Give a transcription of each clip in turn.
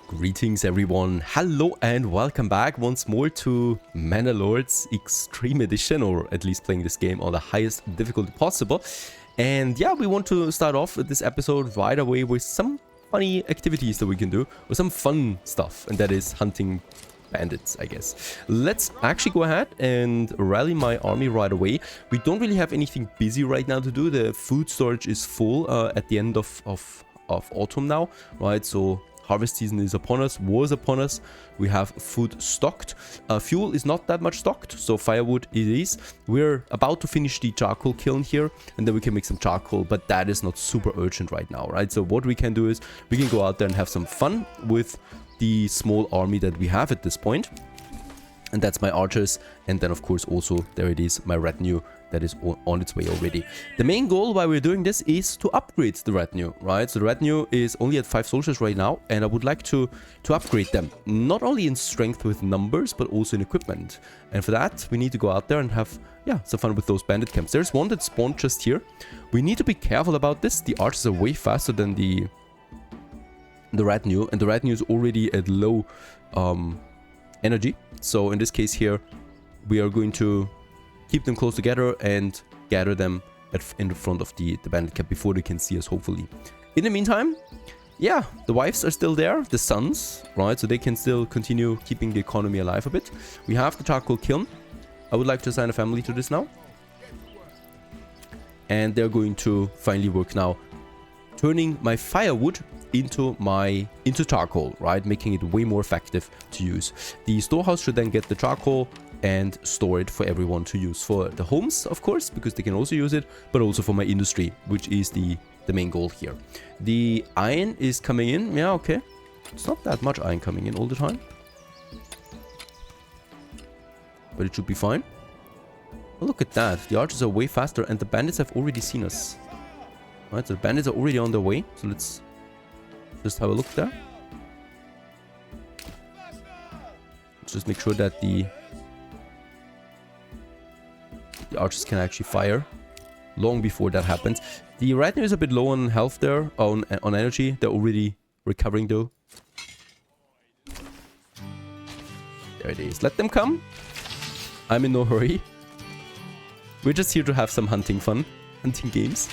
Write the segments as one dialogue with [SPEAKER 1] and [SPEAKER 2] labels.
[SPEAKER 1] Greetings everyone, hello and welcome back once more to Manor Lords Extreme Edition, or at least playing this game on the highest difficulty possible. And yeah, we want to start off this episode right away with some funny activities that we can do, or some fun stuff, and that is hunting bandits, I guess. Let's actually go ahead and rally my army right away. We don't really have anything busy right now to do. The food storage is full at the end of autumn now, right? So harvest season is upon us, war is upon us. We have food stocked. Fuel is not that much stocked, so firewood it is. We're about to finish the charcoal kiln here, and then we can make some charcoal, but that is not super urgent right now, right? So what we can do is we can go out there and have some fun with the small army that we have at this point. And that's my archers, and then of course also there it is, my retinue that is on its way already. The main goal while we're doing this is to upgrade the retinue, right? So the retinue is only at 5 soldiers right now, and I would like to upgrade them, not only in strength with numbers, but also in equipment. And for that, we need to go out there and have, yeah, some fun with those bandit camps. There's one that spawned just here. We need to be careful about this. The archers are way faster than the retinue, and the retinue is already at low energy. So in this case here, we are going to keep them close together and gather them in front of the bandit camp before they can see us, hopefully. In the meantime, yeah, the wives are still there, the sons, right? So they can still continue keeping the economy alive a bit. We have the charcoal kiln. I would like to assign a family to this now. And they're going to finally work now, turning my firewood into charcoal, right? Making it way more effective to use. The storehouse should then get the charcoal and store it for everyone to use, for the homes, of course, because they can also use it, but also for my industry, which is the main goal here. The iron is coming in. Yeah, okay. It's not that much iron coming in all the time, but it should be fine. Oh, look at that. The archers are way faster, and the bandits have already seen us. Right, so the bandits are already on their way. So let's just have a look there. Let's just make sure that the archers can actually fire long before that happens. The retinue is a bit low on health there, on energy. They're already recovering though. There it is. Let them come. I'm in no hurry. We're just here to have some hunting fun. Hunting games.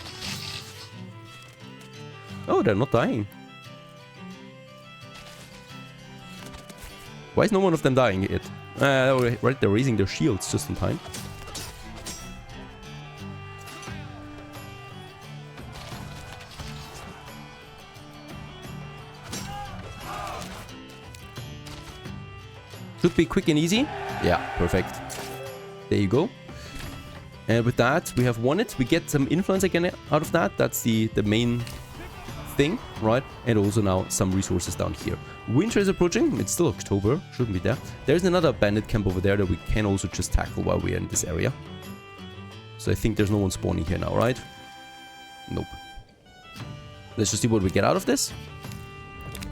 [SPEAKER 1] Oh, they're not dying. Why is no one of them dying yet? Right, they're raising their shields just in time. Should be quick and easy. Yeah, perfect. There you go. And with that, we have won it. We get some influence again out of that. That's the main thing, right? And also now some resources down here. Winter is approaching. It's still October. Shouldn't be there. There's another bandit camp over there that we can also just tackle while we're in this area. So I think there's no one spawning here now, right? Nope. Let's just see what we get out of this.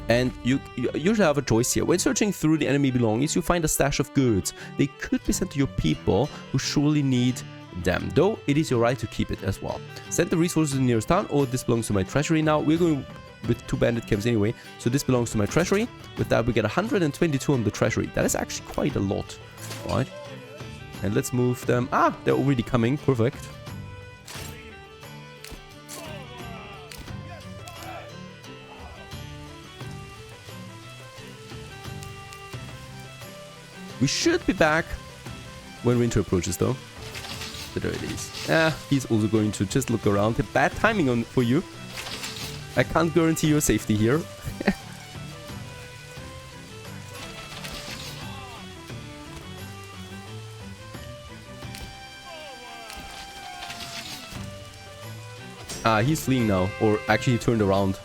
[SPEAKER 1] And you usually have a choice here. When searching through the enemy belongings, you find a stash of goods. They could be sent to your people who surely need them, though it is your right to keep it as well. Send the resources to the nearest town, or this belongs to my treasury now. We're going with 2 bandit camps anyway, so this belongs to my treasury. With that, we get 122 on the treasury. That is actually quite a lot, right? And let's move them. Ah, they're already coming. Perfect. We should be back when winter approaches, though. But there it is. Ah, he's also going to just look around. Bad timing for you. I can't guarantee your safety here. Ah, he's fleeing now. Or actually, he turned around.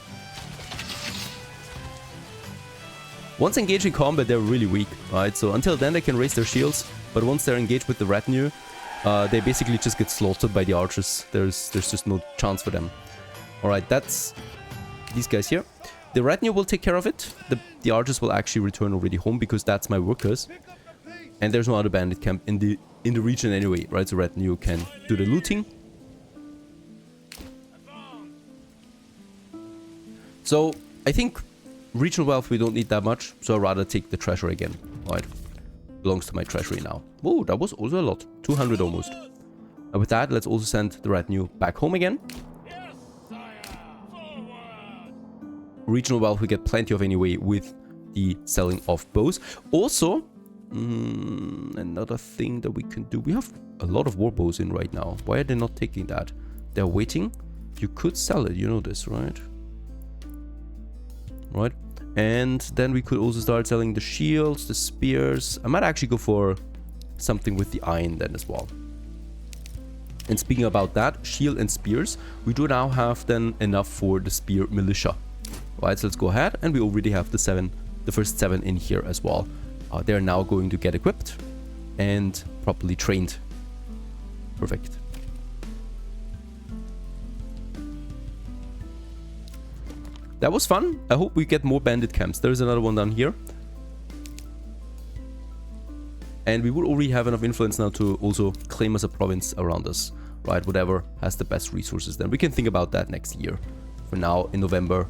[SPEAKER 1] Once engaged in combat, they're really weak, right? So until then, they can raise their shields. But once they're engaged with the retinue, they basically just get slaughtered by the archers. There's just no chance for them. Alright, that's these guys here. The retinue will take care of it. The archers will actually return already home, because that's my workers. And there's no other bandit camp in the region anyway, right? So retinue can do the looting. So I think Regional wealth, we don't need that much, so I'd rather take the treasure again. Alright. Belongs to my treasury now. Whoa, that was also a lot. 200 almost. And with that, let's also send the retinue back home again. Regional wealth we get plenty of anyway with the selling of bows. Also, another thing that we can do. We have a lot of war bows in right now. Why are they not taking that? They're waiting. You could sell it, you know this, right? Right. And then we could also start selling the shields, the spears. I might actually go for something with the iron then as well. And speaking about that, shield and spears, we do now have then enough for the spear militia. Right, so let's go ahead, and we already have the first 7 in here as well. They're now going to get equipped and properly trained. Perfect. That was fun. I hope we get more bandit camps. There's another one down here. And we will already have enough influence now to also claim as a province around us. Right, whatever has the best resources then. We can think about that next year. For now, in November,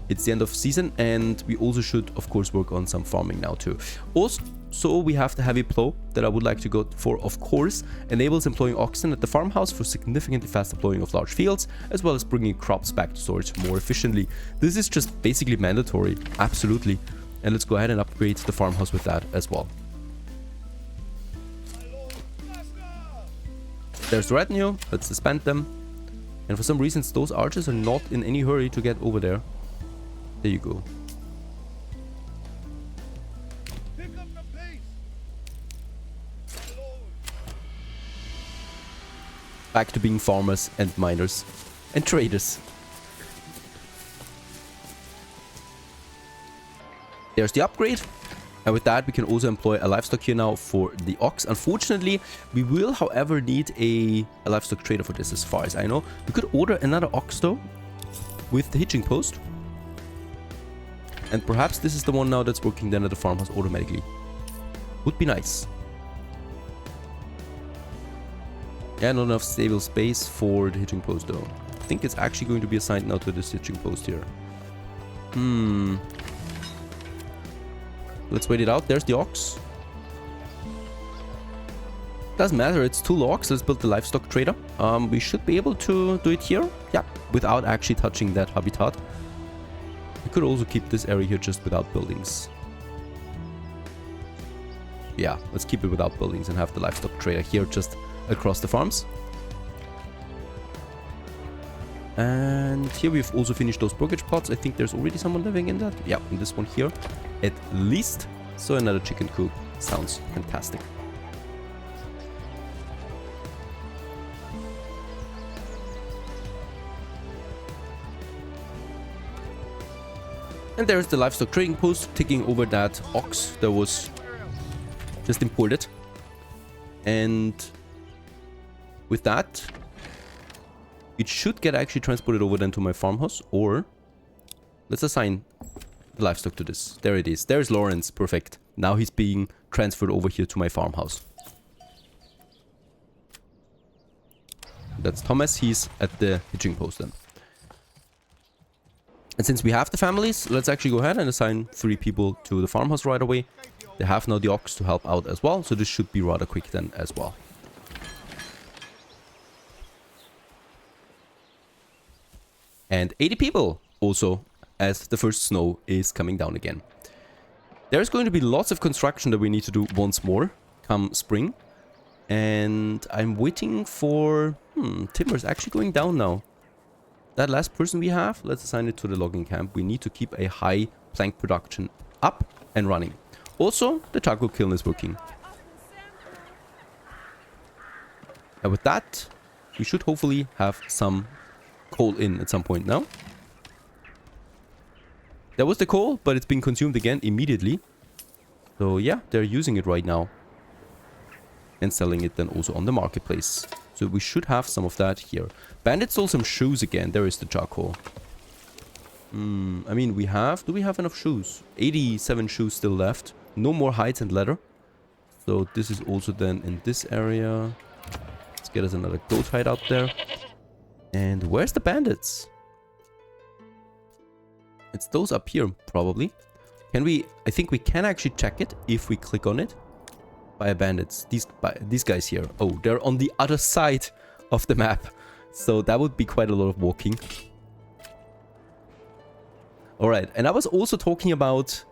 [SPEAKER 1] it's the end of season, and we also should, of course, work on some farming now too. Also, we have the heavy plow that I would like to go for, of course. Enables employing oxen at the farmhouse for significantly faster plowing of large fields, as well as bringing crops back to storage more efficiently. This is just basically mandatory, absolutely. And let's go ahead and upgrade the farmhouse with that as well. There's the retinue, let's disband them. And for some reasons, those archers are not in any hurry to get over there. There you go. Back to being farmers and miners and traders. There's the upgrade. And with that, we can also employ a livestock here now for the ox. Unfortunately, we will, however, need a livestock trader for this as far as I know. We could order another ox though with the hitching post. And perhaps this is the one now that's working then at the farmhouse automatically. Would be nice. Yeah, not enough stable space for the hitching post though. I think it's actually going to be assigned now to this hitching post here. Let's wait it out. There's the ox. Doesn't matter, it's 2 logs. Let's build the livestock trader. We should be able to do it here. Yeah, without actually touching that habitat. We could also keep this area here just without buildings. Yeah, let's keep it without buildings and have the livestock trader here just across the farms. And here we've also finished those brokerage plots. I think there's already someone living in that. Yeah, in this one here at least. So another chicken coop sounds fantastic. And there's the livestock trading post taking over that ox that was just imported. And with that, it should get actually transported over then to my farmhouse, or let's assign the livestock to this. There it is. There's Lawrence. Perfect. Now he's being transferred over here to my farmhouse. That's Thomas. He's at the hitching post then. And since we have the families, let's actually go ahead and assign 3 people to the farmhouse right away. They have now the ox to help out as well, so this should be rather quick then as well. And 80 people also, as the first snow is coming down again. There's going to be lots of construction that we need to do once more come spring. And I'm waiting for... timber's actually going down now. That last person we have, let's assign it to the logging camp. We need to keep a high plank production up and running. Also, the charcoal kiln is working. And with that, we should hopefully have some coal in at some point now. That was the coal, but it's being consumed again immediately. So yeah, they're using it right now. And selling it then also on the marketplace. So we should have some of that here. Bandit stole some shoes again. There is the charcoal. I mean, we have... Do we have enough shoes? 87 shoes still left. No more hides and leather. So this is also then in this area. Let's get us another goat hide out there. And where's the bandits? It's those up here, probably. Can we... I think we can actually check it if we click on it. By bandits. These guys here. Oh, they're on the other side of the map. So that would be quite a lot of walking. Alright, and I was also talking about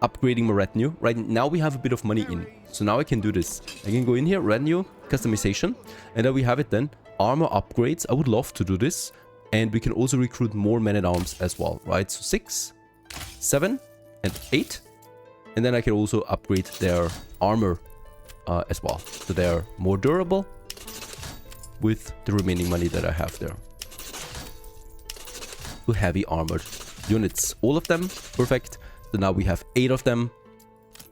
[SPEAKER 1] upgrading my retinue. Right now we have a bit of money in. So now I can do this. I can go in here, retinue, customization. And then we have it then. Armor upgrades. I would love to do this. And we can also recruit more men-at-arms as well, right? So 6, 7, and 8. And then I can also upgrade their armor as well. So they're more durable with the remaining money that I have there. To heavy armored units. All of them. Perfect. So now we have 8 of them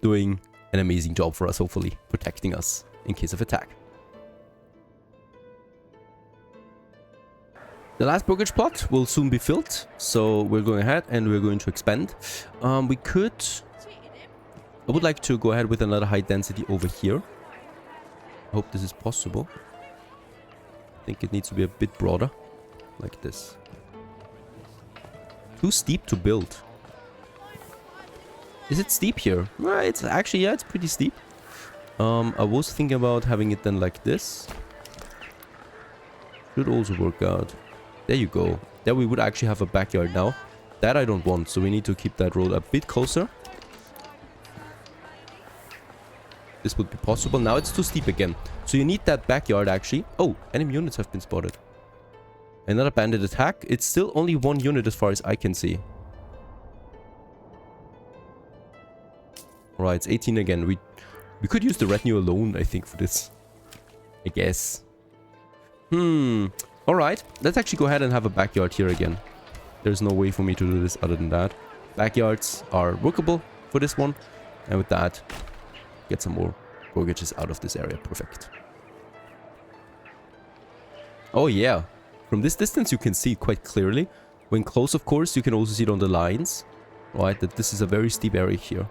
[SPEAKER 1] doing an amazing job for us, hopefully. Protecting us in case of attack. The last brokerage plot will soon be filled, so we're going ahead and we're going to expand. I would like to go ahead with another high density over here. I hope this is possible. I think it needs to be a bit broader, like this. Too steep to build. Is it steep here? Well, it's actually, yeah, it's pretty steep. I was thinking about having it then like this. Should also work out. There you go. There we would actually have a backyard now. That I don't want, so we need to keep that road a bit closer. This would be possible. Now it's too steep again. So you need that backyard actually. Oh, enemy units have been spotted. Another bandit attack. It's still only 1 unit as far as I can see. Alright, it's 18 again. We could use the retinue alone, I think, for this. I guess. Alright, let's actually go ahead and have a backyard here again. There's no way for me to do this other than that. Backyards are workable for this one. And with that, get some more mortgages out of this area. Perfect. Oh yeah. From this distance you can see it quite clearly. When close, of course, you can also see it on the lines. Right, that this is a very steep area here.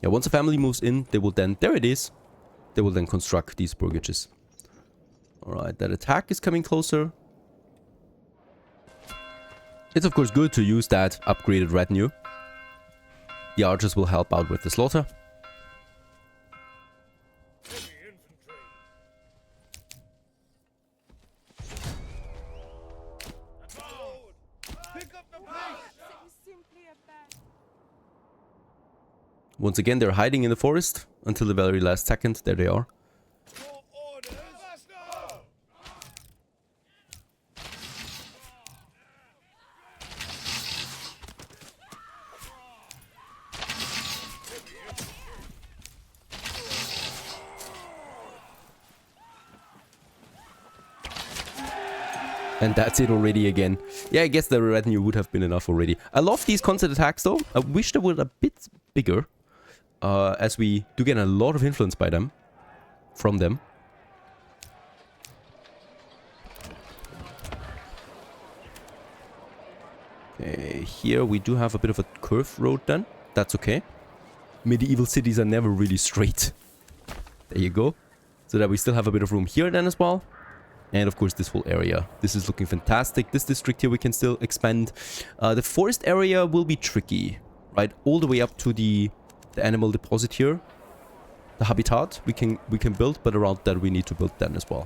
[SPEAKER 1] Yeah, once a family moves in, they will then... There it is. They will then construct these mortgages. Alright, that attack is coming closer. It's of course good to use that upgraded retinue. The archers will help out with the slaughter. Once again, they're hiding in the forest until the very last second. There they are. And that's it already again. Yeah, I guess the retinue would have been enough already. I love these constant attacks though. I wish they were a bit bigger. As we do get a lot of influence by them. From them. Okay, here we do have a bit of a curved road then. That's okay. Medieval cities are never really straight. There you go. So that we still have a bit of room here then as well. And of course this whole area. This is looking fantastic. This district here we can still expand. The forest area will be tricky. Right? All the way up to the animal deposit here. The habitat we can build, but around that we need to build then as well.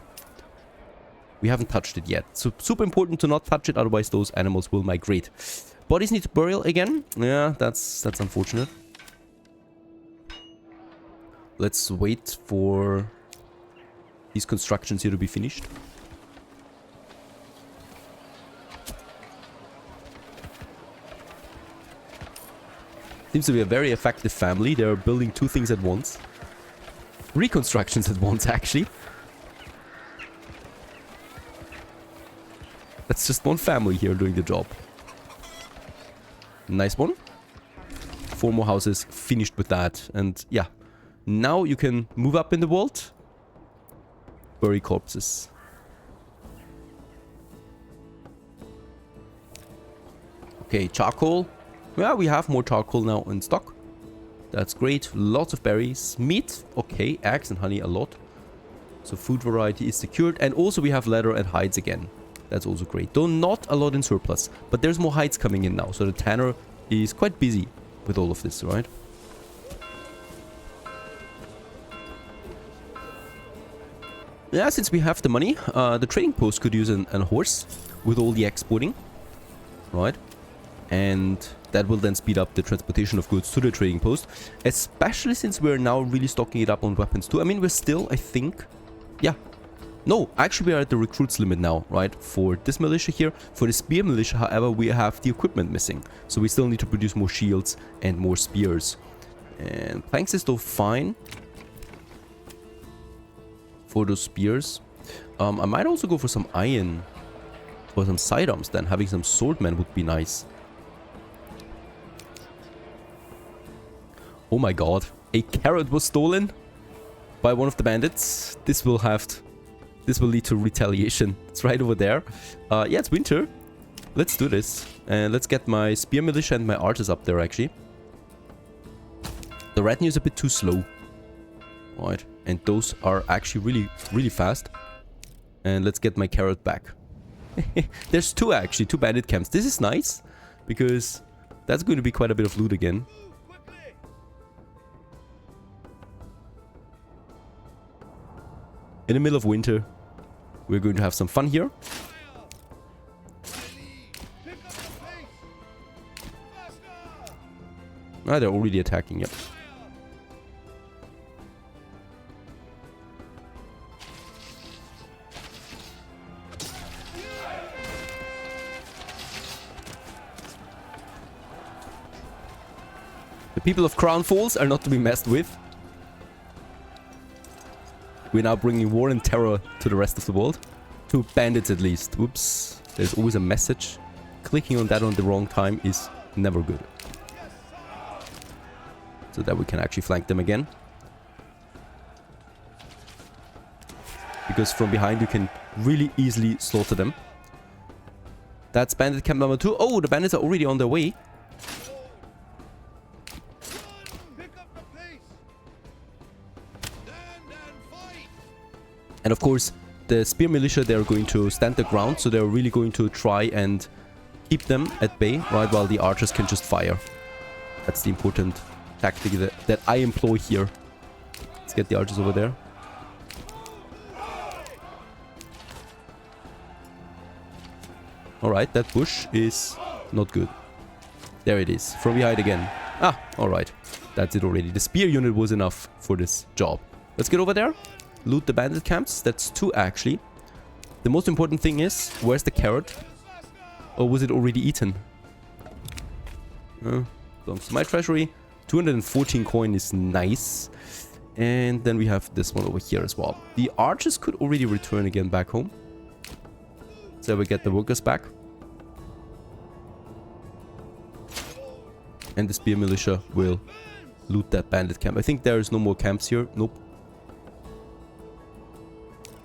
[SPEAKER 1] We haven't touched it yet. So super important to not touch it, otherwise those animals will migrate. Bodies need burial again. Yeah, that's unfortunate. Let's wait for these constructions here to be finished. Seems to be a very effective family. They're building 2 things at once. Reconstructions at once, actually. That's just one family here doing the job. Nice one. 4 more houses finished with that. And yeah, now you can move up in the world. Bury corpses. Okay, charcoal. Yeah, we have more charcoal now in stock. That's great. Lots of berries. Meat. Okay, eggs and honey a lot. So food variety is secured. And also we have leather and hides again. That's also great. Though not a lot in surplus. But there's more hides coming in now. So the tanner is quite busy with all of this, right? Yeah, since we have the money, the trading post could use a horse with all the exporting, right? And that will then speed up the transportation of goods to the trading post, especially since we're now really stocking it up on weapons too. I mean, we're still, I think, yeah. No, actually we are at the recruits limit now, right? For this militia here. For the spear militia, however, we have the equipment missing. So we still need to produce more shields and more spears. And planks is still fine for those spears. I might also go for some iron or some sidearms then. Having some swordmen would be nice. Oh my god. A carrot was stolen by one of the bandits. This will lead to retaliation. It's right over there. Yeah, it's winter. Let's do this. And let's get my spear militia and my archers up there actually. The retinue is a bit too slow. Right. And those are actually really fast. And let's get my carrot back. There's two bandit camps. This is nice because that's going to be quite a bit of loot again. In the middle of winter, we're going to have some fun here. Ah, they're already attacking, yep. The people of Crown Falls are not to be messed with. We're now bringing war and terror to the rest of the world. To bandits at least. Oops. There's always a message. Clicking on that on the wrong time is never good. So that we can actually flank them again. Because from behind you can really easily slaughter them. That's bandit camp number 2. Oh, the bandits are already on their way. And of course, the spear militia, they're going to stand their ground. So they're really going to try and keep them at bay, right? While the archers can just fire. That's the important tactic that I employ here. Let's get the archers over there. Alright, that bush is not good. There it is. From behind again. Ah, alright. That's it already. The spear unit was enough for this job. Let's get over there. Loot the bandit camps. That's 2 actually. The most important thing is, where's the carrot? Or was it already eaten? Belongs to my treasury. 214 coin is nice. And then we have this one over here as well. The archers could already return again back home. So we get the workers back. And the spear militia will loot that bandit camp. I think there is no more camps here. Nope.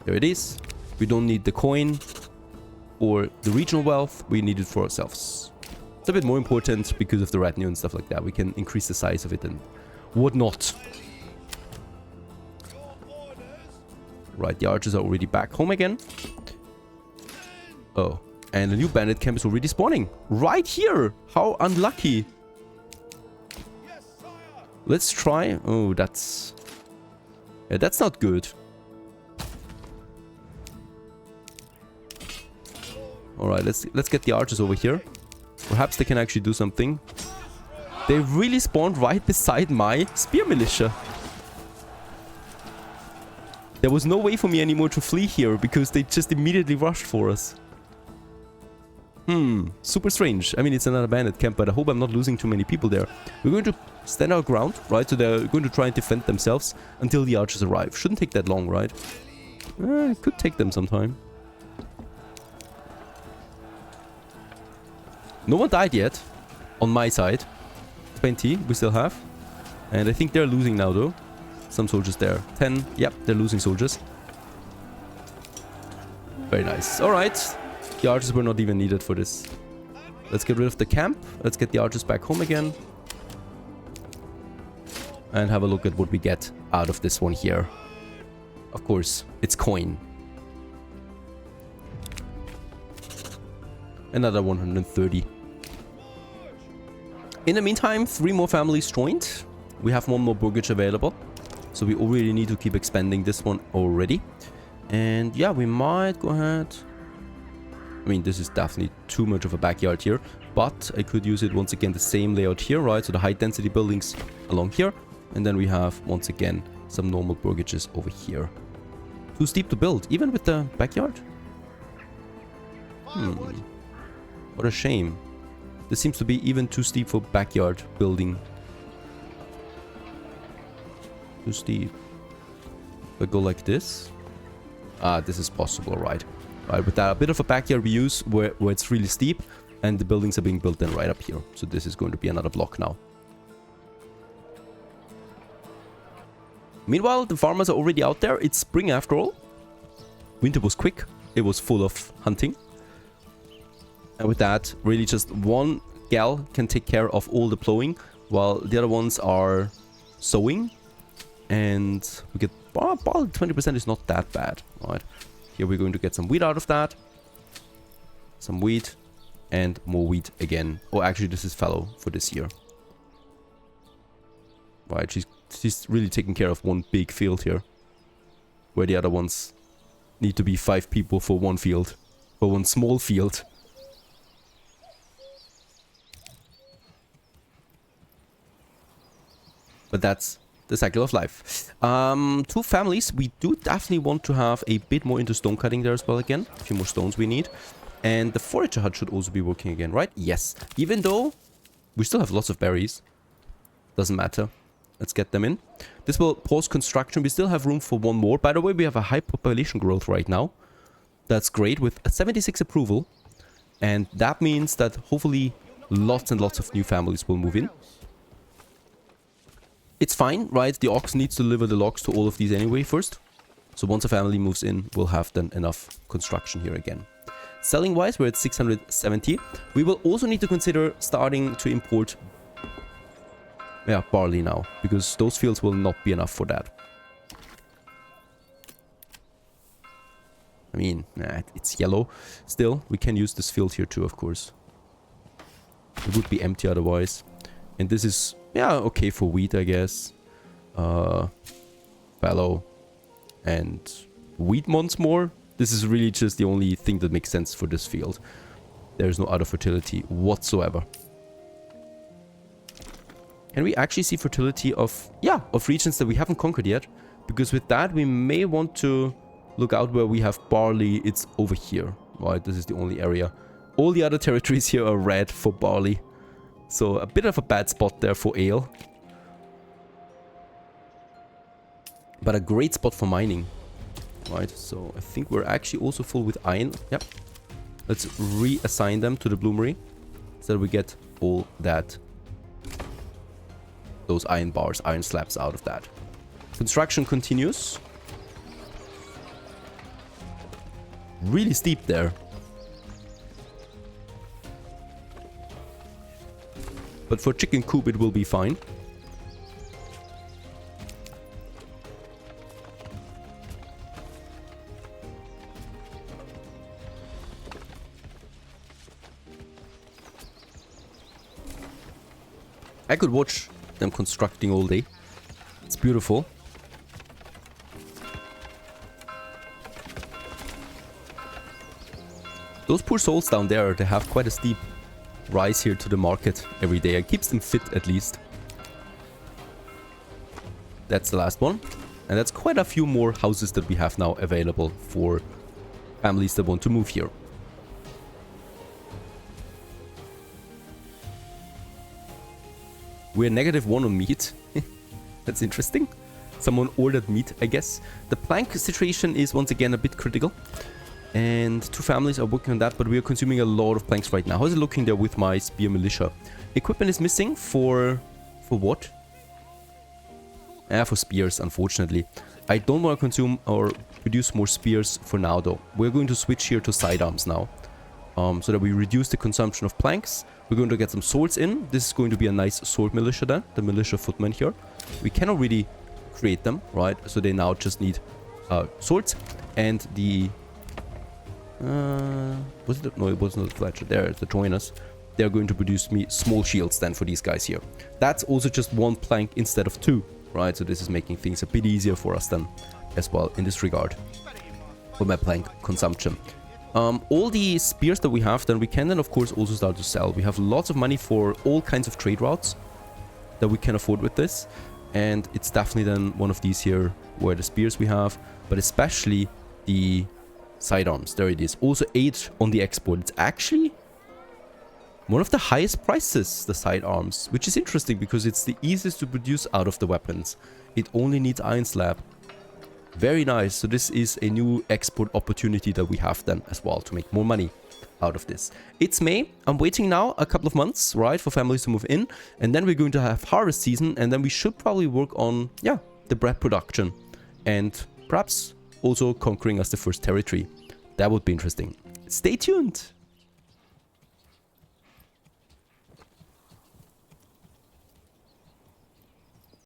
[SPEAKER 1] There it is. We don't need the coin or the regional wealth. We need it for ourselves. It's a bit more important because of the retinue and stuff like that. We can increase the size of it and whatnot. Right, the archers are already back home again. Oh, and a new bandit camp is already spawning. Right here! How unlucky. Let's try... Oh, that's... Yeah, that's not good. Alright, let's get the archers over here. Perhaps they can actually do something. They really spawned right beside my spear militia. There was no way for me anymore to flee here because they just immediately rushed for us. Super strange. I mean, it's another bandit camp, but I hope I'm not losing too many people there. We're going to stand our ground, right? So they're going to try and defend themselves until the archers arrive. Shouldn't take that long, right? It could take them some time. No one died yet. On my side. 20 we still have. And I think they're losing now though. Some soldiers there. 10. Yep, they're losing soldiers. Very nice. Alright. The archers were not even needed for this. Let's get rid of the camp. Let's get the archers back home again. And have a look at what we get out of this one here. Of course, it's coin. Another 130. In the meantime, 3 more families joined. We have 1 more mortgage available. So we already need to keep expanding this one already. And yeah, we might go ahead. I mean, this is definitely too much of a backyard here. But I could use it once again the same layout here, right? So the high density buildings along here. And then we have, once again, some normal mortgages over here. Too steep to build, even with the backyard? What a shame. This seems to be even too steep for backyard building. Too steep. If I go like this. This is possible, right? Right, with that, a bit of a backyard we use where it's really steep. And the buildings are being built then right up here. So this is going to be another block now. Meanwhile, the farmers are already out there. It's spring after all. Winter was quick. It was full of hunting. And with that, really just one gal can take care of all the plowing, while the other ones are sowing. And we get about 20% is not that bad, right? Here we're going to get some wheat out of that. Some wheat. And more wheat again. Oh, actually, this is fallow for this year. Right, she's really taking care of one big field here. Where the other ones need to be 5 people for one field. For one small field. But that's the cycle of life. 2 families. We do definitely want to have a bit more into stone cutting there as well again. A few more stones we need. And the forager hut should also be working again, right? Yes. Even though we still have lots of berries. Doesn't matter. Let's get them in. This will pause construction. We still have room for 1 more. By the way, we have a high population growth right now. That's great with a 76 approval. And that means that hopefully lots and lots of new families will move in. It's fine, right? The ox needs to deliver the logs to all of these anyway first. So once a family moves in, we'll have then enough construction here again. Selling wise, we're at 670. We will also need to consider starting to import barley now, because those fields will not be enough for that. I mean, it's yellow. Still, we can use this field here too, of course. It would be empty otherwise. And this is, okay for wheat, I guess. Fallow. And wheat once more. This is really just the only thing that makes sense for this field. There's no other fertility whatsoever. Can we actually see fertility of regions that we haven't conquered yet? Because with that, we may want to look out where we have barley. It's over here, right? This is the only area. All the other territories here are red for barley. So a bit of a bad spot there for ale. But a great spot for mining. Right, so I think we're actually also full with iron. Yep. Let's reassign them to the bloomery. So that we get all that. Those iron bars, iron slabs out of that. Construction continues. Really steep there. But for chicken coop it will be fine. I could watch them constructing all day. It's beautiful. Those poor souls down there, they have quite a steep rise here to the market every day. It keeps them fit at least. That's the last one. And that's quite a few more houses that we have now available for families that want to move here. We're -1 on meat. That's interesting. Someone ordered meat, I guess. The plank situation is once again a bit critical. And 2 families are working on that, but we are consuming a lot of planks right now. How's it looking there with my spear militia? Equipment is missing for what? For spears, unfortunately. I don't want to consume or produce more spears for now, though. We're going to switch here to sidearms now. So that we reduce the consumption of planks. We're going to get some swords in. This is going to be a nice sword militia then. The militia footmen here. We cannot really create them, right? So they now just need swords, and the was it? No, it was not the Fletcher. There, the joiners. They're going to produce me small shields then for these guys here. That's also just one plank instead of two, right? So this is making things a bit easier for us then as well in this regard for my plank consumption. All the spears that we have, then we can then of course also start to sell. We have lots of money for all kinds of trade routes that we can afford with this, and it's definitely then one of these here where the spears we have, but especially the sidearms. There it is. Also 8 on the export. It's actually one of the highest prices, the sidearms, which is interesting because it's the easiest to produce out of the weapons. It only needs iron slab. Very nice. So this is a new export opportunity that we have then as well to make more money out of this. It's May. I'm waiting now a couple of months, right, for families to move in, and then we're going to have harvest season, and then we should probably work on, yeah, the bread production and perhaps also conquering us the first territory. That would be interesting. Stay tuned.